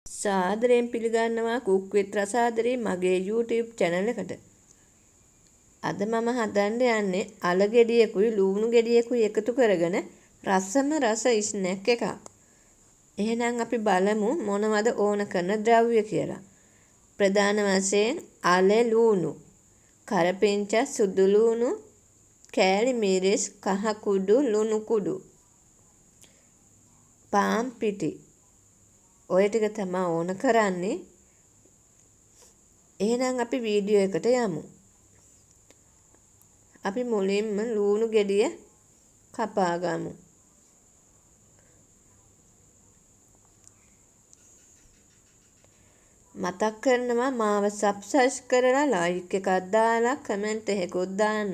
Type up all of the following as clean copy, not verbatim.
සාදරයෙන් පිළිගන්නවා කුක් විත් රසාදරේ මගේ YouTube channel එකට. අද මම හදන්න යන්නේ අල ගෙඩියකුයි ලුණු ගෙඩියකුයි එකතු කරගෙන රසම රස ස්නැක් එකක්. එහෙනම් අපි බලමු මොනවද ඕන කරන ද්‍රව්‍ය කියලා. ප්‍රධාන වශයෙන් අල ලුණු, කරපිංචා සුදු ලුණු, කෑලි මිරිස්, කහ කුඩු, ලුණු කුඩු, පාන් පිටි. ඔය ටික තමයි ඕන කරන්නේ. එහෙනම් අපි වීඩියෝ එකට යමු. අපි මුලින්ම ලුණු ගෙඩිය කපා ගමු. මතක් කරනවා මාව සබ්ස්ක්‍රයිබ් කරලා ලයික් එකක් දාලා කමෙන්ට් එකකුත් දාන්න.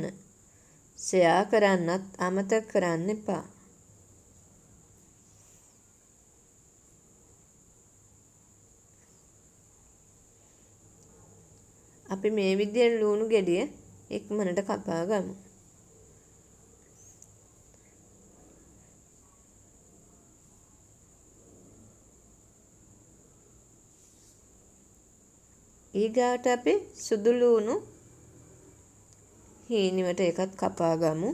ෂෙයා කරන්නත් අමතක කරන්න එපා. අපි මේ විදිහට ලුණු ගෙඩිය ඉක්මනට කපා ගමු. ඊගාට අපි සුදු ලුණු හීනිවට එකත් කපා ගමු.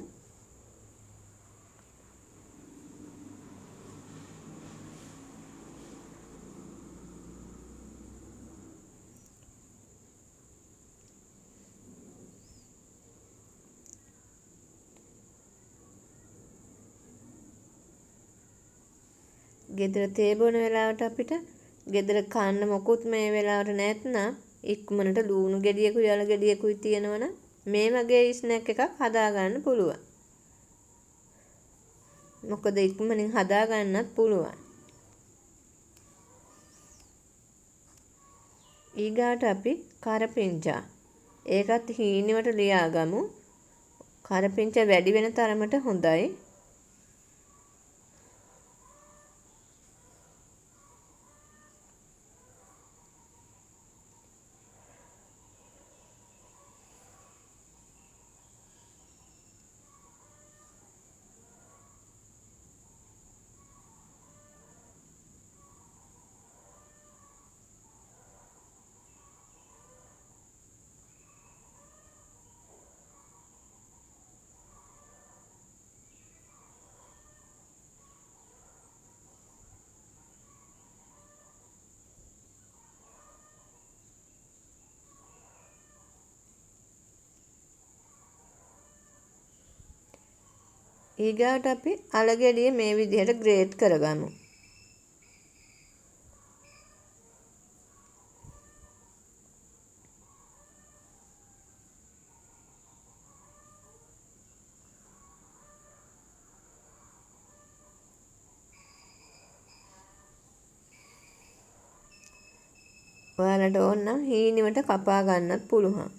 ගෙදර තේ බොන වෙලාවට අපිට ගෙදර කන්න මොකුත් මේ වෙලාවට නැත්නම් ඉක්මනට ලුණු ගෙඩියකුයි අල ගෙඩියකුයි තියෙනවනම් මේ වගේ ස්නැක් එකක් හදා ගන්න පුළුවන්. මොකද ඉක්මනින් හදා ගන්නත් පුළුවන්. ඊගාට අපි කරපිංචා. ඒකත් හීනෙවට ලියා ගමු. කරපිංචා වැඩි වෙන තරමට හොඳයි. ඊගාට අපි අල ගෙඩිය මේ විදිහට ග්‍රේට් කරගමු. ඔයාලට ඕන නම් හීනෙකට කපා ගන්නත් පුළුවන්.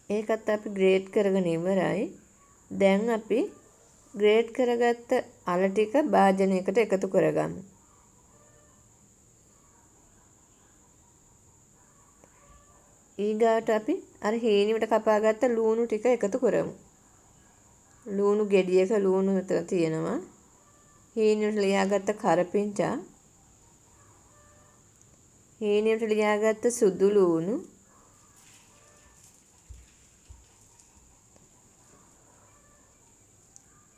ඒකත් අපි ග්‍රේට් කරගෙන ඉවරයි. දැන් අපි ග්‍රේට් කරගත්ත අල ටික භාජනයකට එකතු කරගමු. ඊගාට අපි අර හීනෙකට කපාගත්ත ලුණු ටික එකතු කරමු. ලුණු ගෙඩියක ලුණු විතර තියෙනවා. හීනෙකට ලියාගත්ත කරපිංචා, හීනෙකට ලියාගත්ත සුදු ලුණු,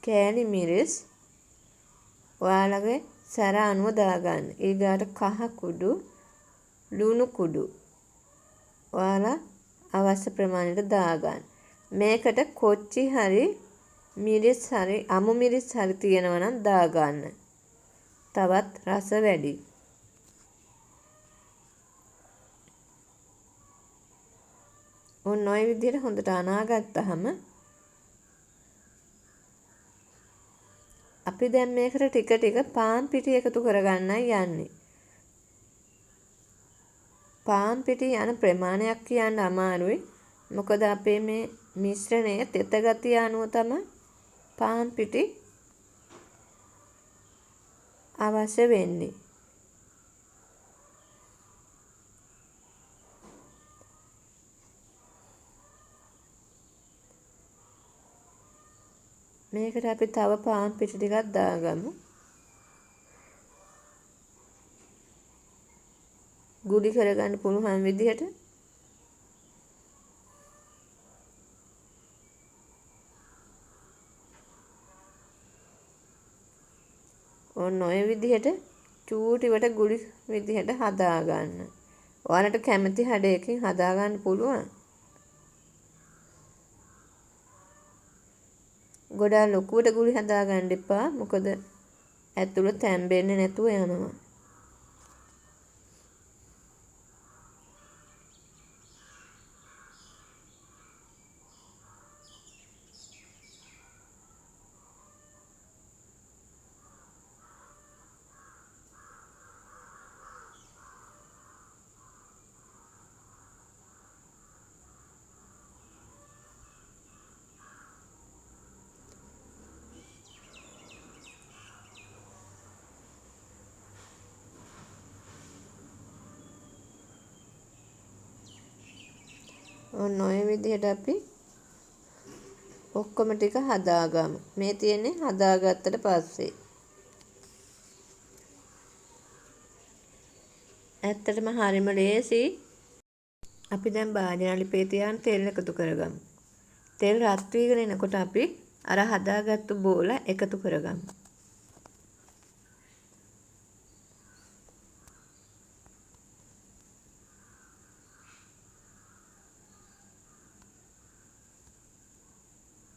කෑලි මිරිස් ඔයාලගේ සැර අනුව දාගන්න. ඊගාට කහ කුඩු, ලුණු කුඩු ඔයාලා අවශ්‍ය ප්‍රමාණයට දාගන්න. මේකට කොච්චි හරි මිරිස් හරි අමු මිරිස් හරි තියෙනවා නම් දාගන්න. තවත් රස වැඩි. ඔන්න ඔය විදිහට හොඳට අනාගත්තාම අපි දැන් මේකට ටික ටික පාන් පිටි එකතු කරගන්නයි යන්නේ. පාන් පිටි යන ප්‍රමාණයක් කියන්න අමාරුයි. මොකද අපේ මේ මිශ්‍රණය තෙත ගතිය අනුව තමයි පාන් පිටි අවශ්‍ය වෙන්නේ. මේකට අපි තව පාන් පිටි ටිකක් දාගමු. ගුලි කරගන්න පුළුවන් විදිහට. ඔන්න ඔය විදිහට චූටිවට ගුලි විදිහට හදාගන්න. ඔයාලට කැමති හැඩයකින් හදාගන්න පුළුවන්. ගොඩාක් ලොකුවට ගුලි හදාගන්න එපා. මොකද ඇතුළ තැම්බෙන්නේ නැතුව යනවා. ඔන්න ඔය විදිහට අපි ඔක්කොම ටික හදාගමු. මේ තියෙන්නේ හදාගත්තට පස්සේ. ඇත්තටම හරිම ලේසි. අපි දැන් භාජන ලිපේ තියන් තෙල් එකතු කරගමු. තෙල් රත් වීගෙන එනකොට අපි අර හදාගත්තු බෝල එකතු කරගමු.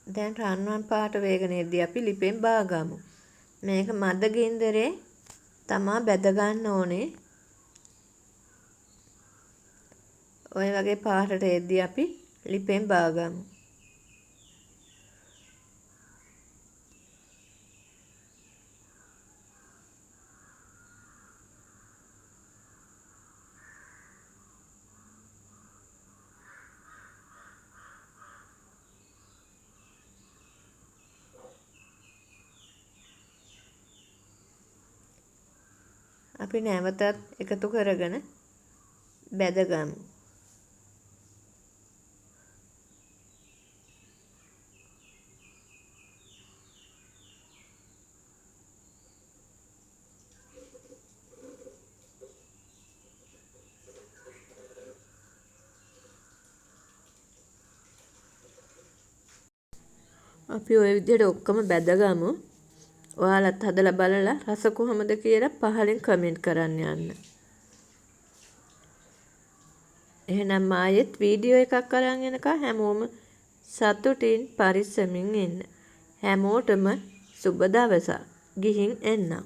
දැන් රන්වන් පාට වේගනේදී අපි ලිපෙන් බාගමු. මේක මද ගින්දරේ තමා බැද ගන්න ඕනේ. ඔය වගේ පාටට එද්දී අපි ලිපෙන් බාගමු. අපි නැවතත් එකතු කරගෙන බැදගමු. අපි ওই විදිහට ඔක්කොම බැදගමු. ඔයාලත් හදලා බලලා රස කොහොමද කියලා පහලින් කමෙන්ට් කරන්න යන්න. එහෙනම් ආයෙත් වීඩියෝ එකක් අරන් එනකම් හැමෝම සතුටින් පරිස්සමින් ඉන්න. හැමෝටම සුබ දවසක්. ගිහින් එන්නම්.